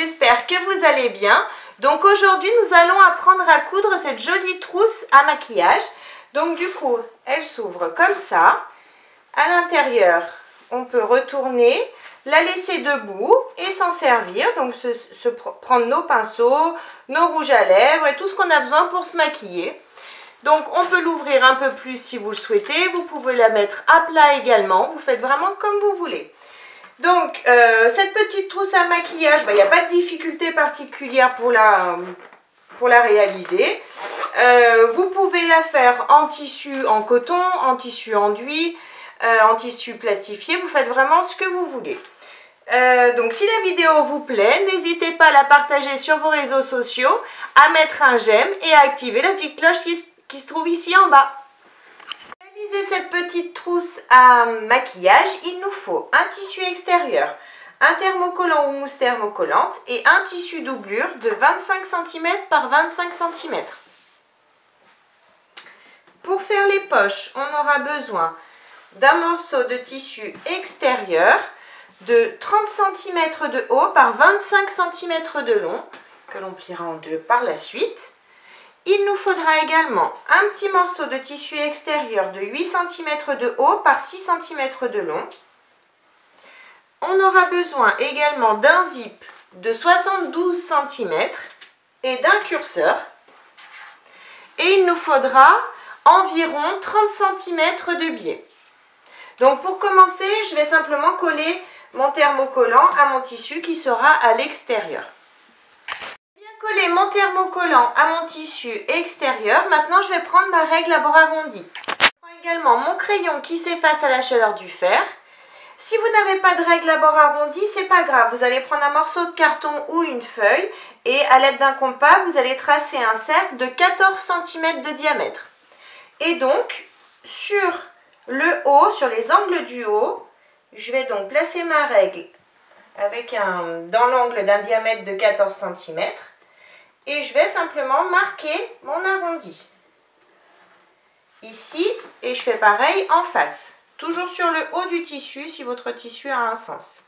j'espère que vous allez bien. Donc aujourd'hui nous allons apprendre à coudre cette jolie trousse à maquillage. Donc du coup elle s'ouvre comme ça. À l'intérieur on peut retourner, la laisser debout et s'en servir. Donc prendre nos pinceaux, nos rouges à lèvres et tout ce qu'on a besoin pour se maquiller. Donc on peut l'ouvrir un peu plus si vous le souhaitez. Vous pouvez la mettre à plat également. Vous faites vraiment comme vous voulez. Donc, cette petite trousse à maquillage, il n'y a pas de difficulté particulière pour la réaliser. Vous pouvez la faire en tissu en coton, en tissu enduit, en tissu plastifié. Vous faites vraiment ce que vous voulez. Donc, si la vidéo vous plaît, n'hésitez pas à la partager sur vos réseaux sociaux, à mettre un j'aime et à activer la petite cloche qui se trouve ici en bas. Pour réaliser cette petite trousse à maquillage, il nous faut un tissu extérieur, un thermocollant ou mousse thermocollante et un tissu doublure de 25 cm par 25 cm. Pour faire les poches, on aura besoin d'un morceau de tissu extérieur de 30 cm de haut par 25 cm de long, que l'on pliera en deux par la suite. Il nous faudra également un petit morceau de tissu extérieur de 8 cm de haut par 6 cm de long. On aura besoin également d'un zip de 72 cm et d'un curseur. Et il nous faudra environ 30 cm de biais. Donc pour commencer, je vais simplement coller mon thermocollant à mon tissu qui sera à l'extérieur. Coller mon thermocollant à mon tissu extérieur. Maintenant je vais prendre ma règle à bord arrondi. Je prends également mon crayon qui s'efface à la chaleur du fer. Si vous n'avez pas de règle à bord arrondi, c'est pas grave, vous allez prendre un morceau de carton ou une feuille et à l'aide d'un compas vous allez tracer un cercle de 14 cm de diamètre. Et donc sur le haut, sur les angles du haut, je vais donc placer ma règle avec dans l'angle d'un diamètre de 14 cm. Et je vais simplement marquer mon arrondi. Ici, et je fais pareil en face. Toujours sur le haut du tissu, si votre tissu a un sens.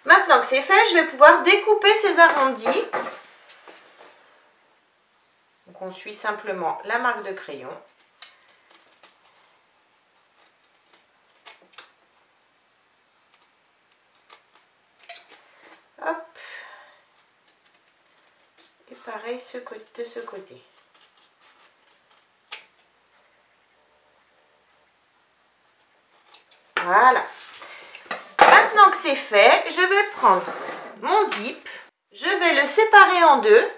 Maintenant que c'est fait, je vais pouvoir découper ces arrondis. Donc on suit simplement la marque de crayon. Hop. Et pareil de ce côté. Voilà. Maintenant que c'est fait, je vais prendre mon zip. Je vais le séparer en deux.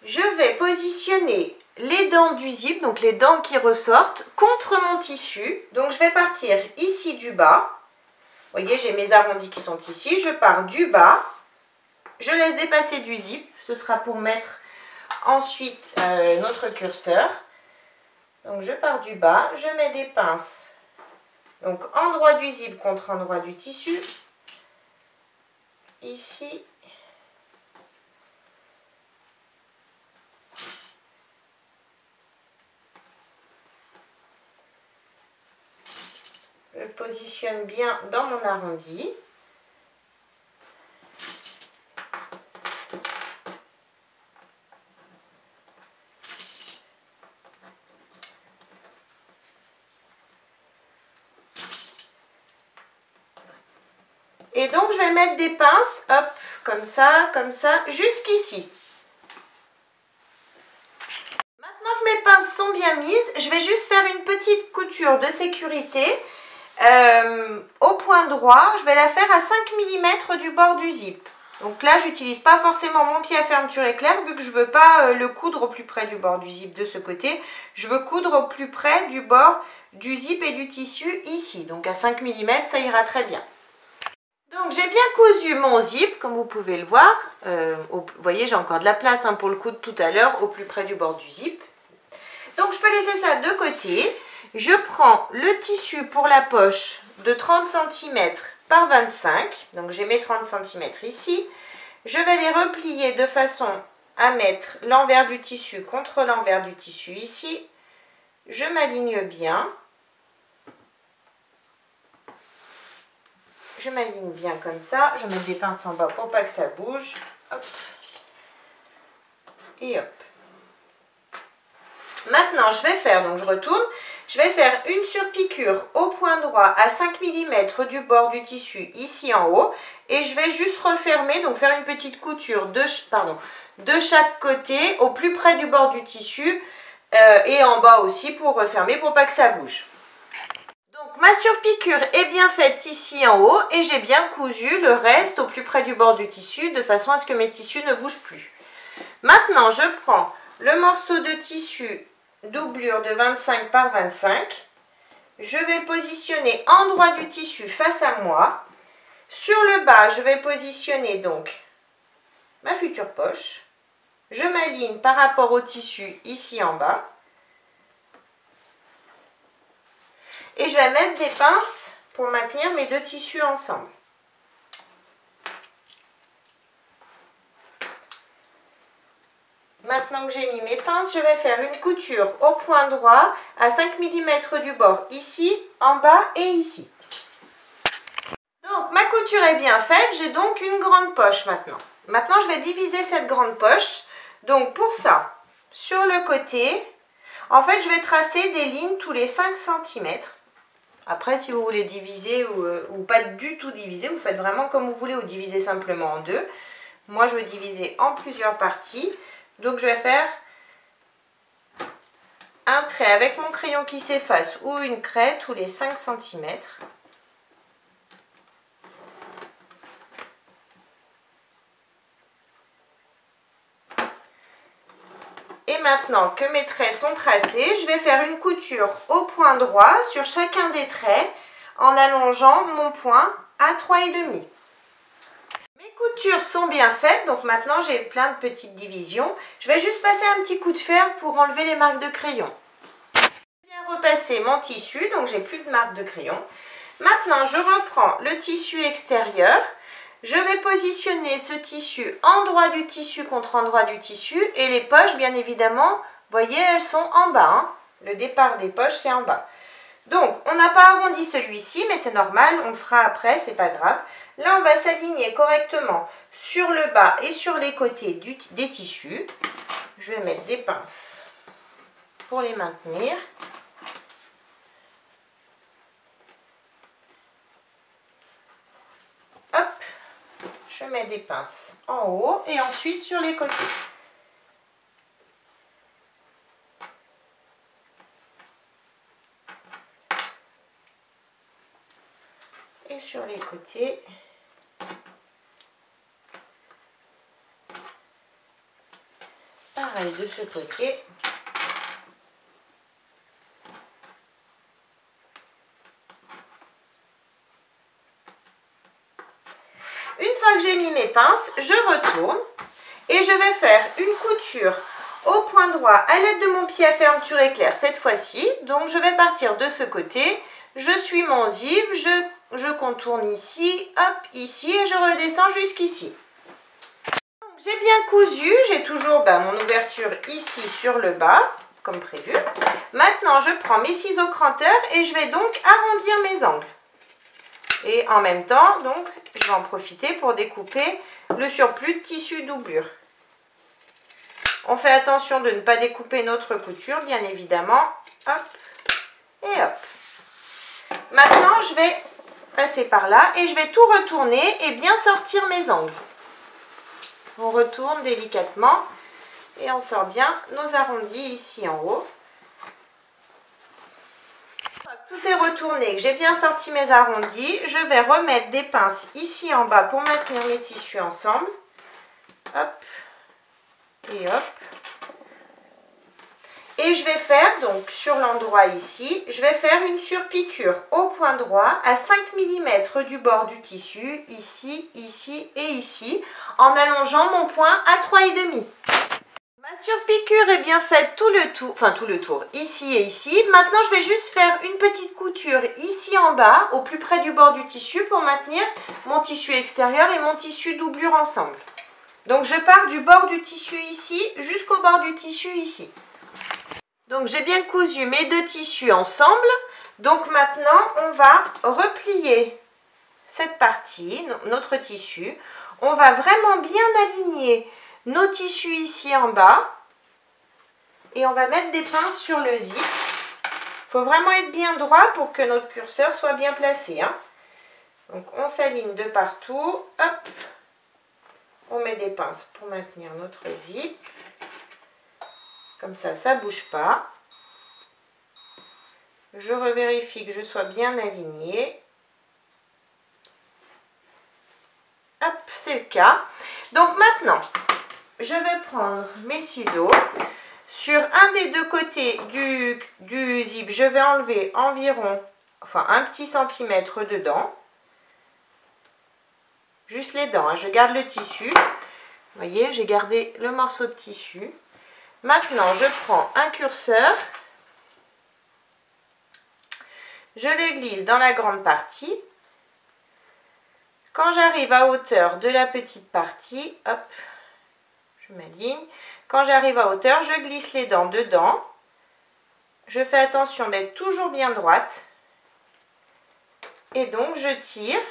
Je vais positionner les dents du zip, donc les dents qui ressortent, contre mon tissu. Donc je vais partir ici du bas. Vous voyez, j'ai mes arrondis qui sont ici. Je pars du bas. Je laisse dépasser du zip. Ce sera pour mettre ensuite notre curseur. Donc je pars du bas. Je mets des pinces. Donc endroit du zip contre endroit du tissu. Ici. Je positionne bien dans mon arrondi. Et donc je vais mettre des pinces, hop, comme ça, jusqu'ici. Maintenant que mes pinces sont bien mises, je vais juste faire une petite couture de sécurité. Au point droit, je vais la faire à 5 mm du bord du zip. Donc là, j'utilise pas forcément mon pied à fermeture éclair vu que je veux pas le coudre au plus près du bord du zip de ce côté. Je veux coudre au plus près du bord du zip et du tissu ici. Donc à 5 mm, ça ira très bien. Donc j'ai bien cousu mon zip, comme vous pouvez le voir. Vous voyez, j'ai encore de la place pour le coudre tout à l'heure au plus près du bord du zip. Donc je peux laisser ça de côté. Je prends le tissu pour la poche de 30 cm par 25. Donc j'ai mes 30 cm ici. Je vais les replier de façon à mettre l'envers du tissu contre l'envers du tissu ici. Je m'aligne bien. Je m'aligne bien comme ça. Je mets des pinces en bas pour pas que ça bouge. Hop. Et hop. Maintenant, je vais faire, donc je retourne, je vais faire une surpiqûre au point droit à 5 mm du bord du tissu ici en haut. Et je vais juste refermer, donc faire une petite couture de chaque côté au plus près du bord du tissu et en bas aussi pour refermer pour pas que ça bouge. Donc ma surpiqûre est bien faite ici en haut et j'ai bien cousu le reste au plus près du bord du tissu de façon à ce que mes tissus ne bougent plus. Maintenant, je prends le morceau de tissu doublure de 25 par 25. Je vais le positionner en droit du tissu face à moi. Sur le bas, je vais positionner donc ma future poche. Je m'aligne par rapport au tissu ici en bas. Et je vais mettre des pinces pour maintenir mes deux tissus ensemble. Maintenant que j'ai mis mes pinces, je vais faire une couture au point droit à 5 mm du bord, ici, en bas et ici. Donc ma couture est bien faite, j'ai donc une grande poche maintenant. Maintenant je vais diviser cette grande poche. Donc pour ça, sur le côté, en fait je vais tracer des lignes tous les 5 cm. Après si vous voulez diviser ou pas du tout diviser, vous faites vraiment comme vous voulez ou diviser simplement en deux. Moi je vais diviser en plusieurs parties. Donc je vais faire un trait avec mon crayon qui s'efface ou une craie tous les 5 cm. Et maintenant que mes traits sont tracés, je vais faire une couture au point droit sur chacun des traits en allongeant mon point à 3,5. Mes coutures sont bien faites, donc maintenant j'ai plein de petites divisions. Je vais juste passer un petit coup de fer pour enlever les marques de crayon. Je vais bien repasser mon tissu, donc j'ai plus de marques de crayon. Maintenant je reprends le tissu extérieur. Je vais positionner ce tissu endroit du tissu contre endroit du tissu et les poches, bien évidemment, vous voyez, elles sont en bas. Hein. Le départ des poches, c'est en bas. Donc, on n'a pas arrondi celui-ci, mais c'est normal, on le fera après, c'est pas grave. Là, on va s'aligner correctement sur le bas et sur les côtés des tissus. Je vais mettre des pinces pour les maintenir. Hop! Je mets des pinces en haut et ensuite sur les côtés. Et sur les côtés. Pareil de ce côté. Une fois que j'ai mis mes pinces, je retourne et je vais faire une couture au point droit à l'aide de mon pied à fermeture éclair cette fois-ci. Donc je vais partir de ce côté, je suis mon zip, je contourne ici, hop, ici et je redescends jusqu'ici. J'ai bien cousu, j'ai toujours mon ouverture ici sur le bas, comme prévu. Maintenant je prends mes ciseaux cranteurs et je vais donc arrondir mes angles. Et en même temps, donc, je vais en profiter pour découper le surplus de tissu doublure. On fait attention de ne pas découper notre couture, bien évidemment. Hop et hop. Maintenant, je vais passer par là et je vais tout retourner et bien sortir mes angles. On retourne délicatement et on sort bien nos arrondis ici en haut. Tout est retourné, que j'ai bien sorti mes arrondis, je vais remettre des pinces ici en bas pour maintenir mes tissus ensemble. Hop et hop. Et je vais faire, donc sur l'endroit ici, je vais faire une surpiqûre au point droit à 5 mm du bord du tissu, ici, ici et ici, en allongeant mon point à 3,5. Ma surpiqûre est bien faite tout le tour, ici et ici. Maintenant, je vais juste faire une petite couture ici en bas, au plus près du bord du tissu, pour maintenir mon tissu extérieur et mon tissu doublure ensemble. Donc, je pars du bord du tissu ici jusqu'au bord du tissu ici. Donc j'ai bien cousu mes deux tissus ensemble. Donc maintenant on va replier cette partie, notre tissu. On va vraiment bien aligner nos tissus ici en bas. Et on va mettre des pinces sur le zip. Il faut vraiment être bien droit pour que notre curseur soit bien placé, hein. Donc on s'aligne de partout. Hop. On met des pinces pour maintenir notre zip. Comme ça ne bouge pas. Je revérifie que je sois bien alignée. Hop, c'est le cas. Donc maintenant, je vais prendre mes ciseaux. Sur un des deux côtés du zip, je vais enlever environ, un petit centimètre dedans. Juste les dents, hein. Je garde le tissu. Vous voyez, j'ai gardé le morceau de tissu. Maintenant, je prends un curseur. Je le glisse dans la grande partie. Quand j'arrive à hauteur de la petite partie, hop, je m'aligne. Quand j'arrive à hauteur, je glisse les dents dedans. Je fais attention d'être toujours bien droite. Et donc, je tire.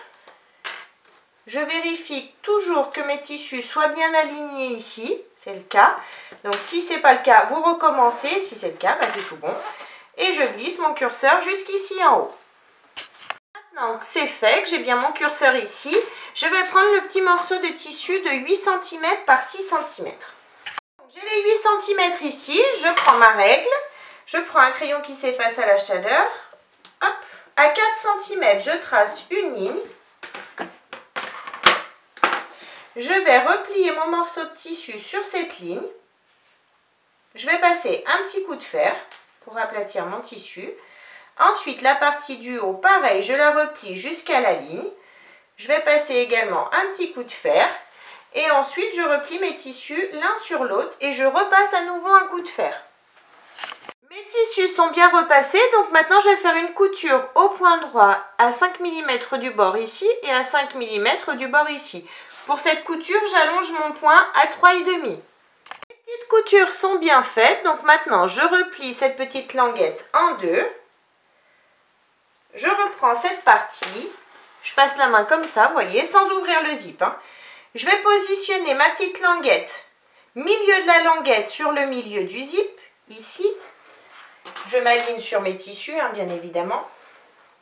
Je vérifie toujours que mes tissus soient bien alignés ici. C'est le cas. Donc, si ce n'est pas le cas, vous recommencez. Si c'est le cas, c'est tout bon. Et je glisse mon curseur jusqu'ici en haut. Maintenant que c'est fait, que j'ai bien mon curseur ici, je vais prendre le petit morceau de tissu de 8 cm par 6 cm. J'ai les 8 cm ici, je prends ma règle, je prends un crayon qui s'efface à la chaleur. Hop, à 4 cm, je trace une ligne. Je vais replier mon morceau de tissu sur cette ligne. Je vais passer un petit coup de fer pour aplatir mon tissu. Ensuite, la partie du haut, pareil, je la replie jusqu'à la ligne. Je vais passer également un petit coup de fer. Et ensuite, je replie mes tissus l'un sur l'autre et je repasse à nouveau un coup de fer. Mes tissus sont bien repassés, donc maintenant je vais faire une couture au point droit à 5 mm du bord ici et à 5 mm du bord ici. Pour cette couture, j'allonge mon point à 3,5. Les petites coutures sont bien faites, donc maintenant je replie cette petite languette en deux. Je reprends cette partie, je passe la main comme ça, vous voyez, sans ouvrir le zip, hein. Je vais positionner ma petite languette, milieu de la languette sur le milieu du zip, ici. Je m'aligne sur mes tissus, hein, bien évidemment.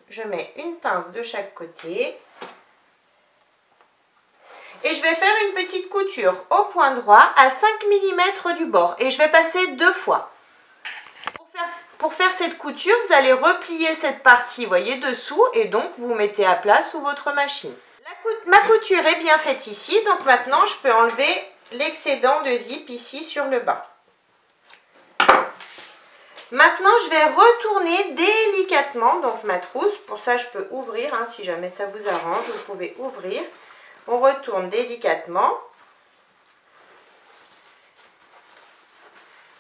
Je mets une pince de chaque côté. Et je vais faire une petite couture au point droit à 5 mm du bord. Et je vais passer 2 fois. Pour faire cette couture, vous allez replier cette partie, vous voyez, dessous. Et donc, vous mettez à plat sous votre machine. Ma couture est bien faite ici. Donc maintenant, je peux enlever l'excédent de zip ici sur le bas. Maintenant, je vais retourner délicatement donc ma trousse. Pour ça, je peux ouvrir, hein, si jamais ça vous arrange, vous pouvez ouvrir. On retourne délicatement.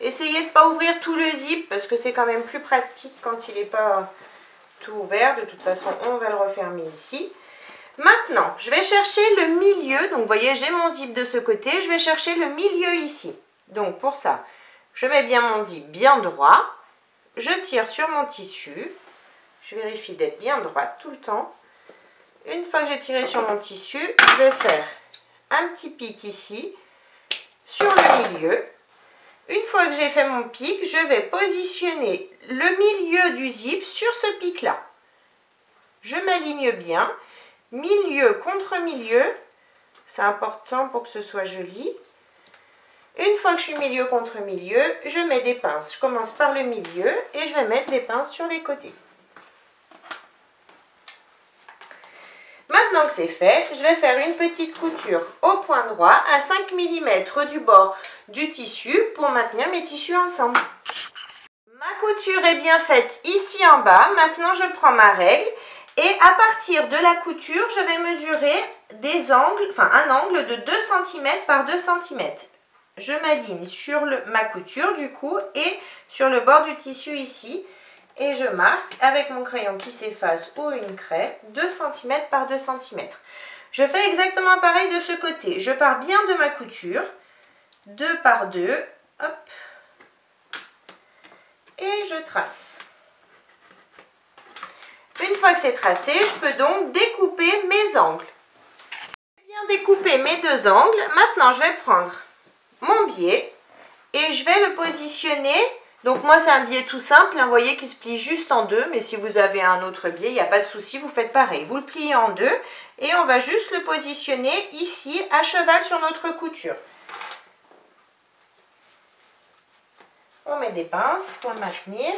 Essayez de ne pas ouvrir tout le zip parce que c'est quand même plus pratique quand il n'est pas tout ouvert. De toute façon, on va le refermer ici. Maintenant, je vais chercher le milieu. Donc, vous voyez, j'ai mon zip de ce côté. Je vais chercher le milieu ici. Donc, pour ça, je mets bien mon zip bien droit. Je tire sur mon tissu. Je vérifie d'être bien droite tout le temps. Une fois que j'ai tiré sur mon tissu, je vais faire un petit pic ici, sur le milieu. Une fois que j'ai fait mon pic, je vais positionner le milieu du zip sur ce pic-là. Je m'aligne bien, milieu contre milieu. C'est important pour que ce soit joli. Une fois que je suis milieu contre milieu, je mets des pinces. Je commence par le milieu et je vais mettre des pinces sur les côtés. Maintenant que c'est fait, je vais faire une petite couture au point droit à 5 mm du bord du tissu pour maintenir mes tissus ensemble. Ma couture est bien faite ici en bas. Maintenant, je prends ma règle et à partir de la couture, je vais mesurer des angles, un angle de 2 cm par 2 cm. Je m'aligne sur ma couture du coup et sur le bord du tissu ici. Et je marque avec mon crayon qui s'efface ou une craie 2 cm par 2 cm. Je fais exactement pareil de ce côté. Je pars bien de ma couture. 2 par 2. Hop. et je trace. Une fois que c'est tracé, je peux donc découper mes angles. J'ai bien découpé mes deux angles. Maintenant, je vais prendre mon biais et je vais le positionner. Donc moi, c'est un biais tout simple, vous voyez qu'il se plie juste en deux, mais si vous avez un autre biais, il n'y a pas de souci, vous faites pareil. Vous le pliez en deux et on va juste le positionner ici, à cheval sur notre couture. On met des pinces pour le maintenir.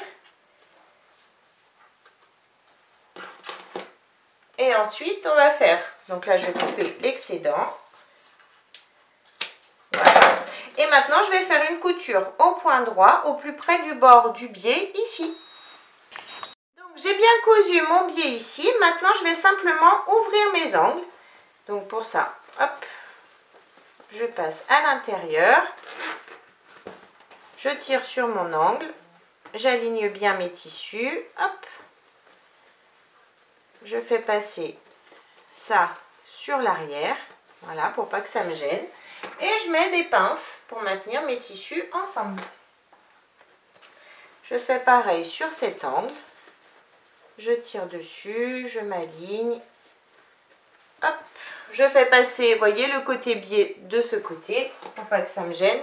Et ensuite, on va faire, donc là, je vais couper l'excédent. Voilà. Et maintenant, je vais faire une couture au point droit, au plus près du bord du biais, ici. Donc, j'ai bien cousu mon biais ici. Maintenant, je vais simplement ouvrir mes angles. Donc, pour ça, hop, je passe à l'intérieur. Je tire sur mon angle. J'aligne bien mes tissus. Hop. Je fais passer ça sur l'arrière. Voilà, pour pas que ça me gêne. Et je mets des pinces pour maintenir mes tissus ensemble. Je fais pareil sur cet angle. Je tire dessus, je m'aligne. Hop, je fais passer, vous voyez, le côté biais de ce côté, pour pas que ça me gêne.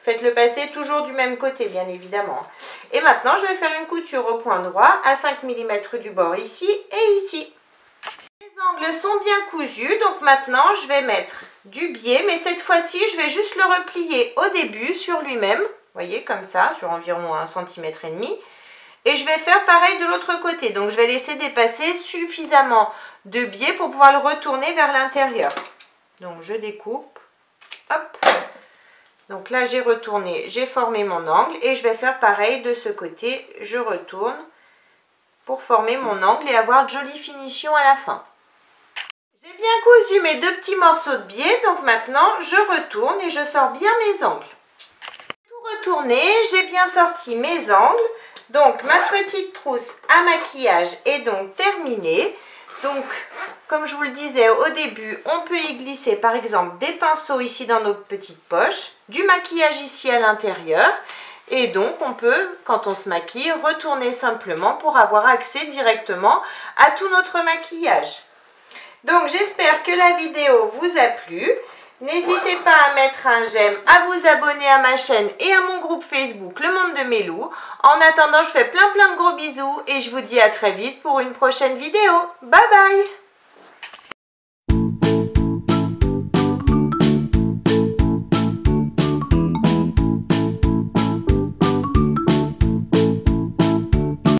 Faites-le passer toujours du même côté, bien évidemment. Et maintenant, je vais faire une couture au point droit à 5 mm du bord ici et ici. Les angles sont bien cousus, donc maintenant, je vais mettre du biais, mais cette fois-ci, je vais juste le replier au début sur lui-même. Vous voyez, comme ça, sur environ 1,5 cm. Et je vais faire pareil de l'autre côté. Donc, je vais laisser dépasser suffisamment de biais pour pouvoir le retourner vers l'intérieur. Donc, je découpe. Hop. Donc là, j'ai retourné, j'ai formé mon angle. Et je vais faire pareil de ce côté. Je retourne pour former mon angle et avoir de jolies finitions à la fin. J'ai bien cousu mes deux petits morceaux de biais. Donc maintenant, je retourne et je sors bien mes angles. Tout retourné, j'ai bien sorti mes angles. Donc, ma petite trousse à maquillage est donc terminée. Donc, comme je vous le disais au début, on peut y glisser par exemple des pinceaux ici dans nos petites poches, du maquillage ici à l'intérieur. Et donc, on peut, quand on se maquille, retourner simplement pour avoir accès directement à tout notre maquillage. Donc, j'espère que la vidéo vous a plu. N'hésitez pas à mettre un j'aime, à vous abonner à ma chaîne et à mon groupe Facebook Le Monde de Mélou. En attendant, je fais plein de gros bisous et je vous dis à très vite pour une prochaine vidéo. Bye bye!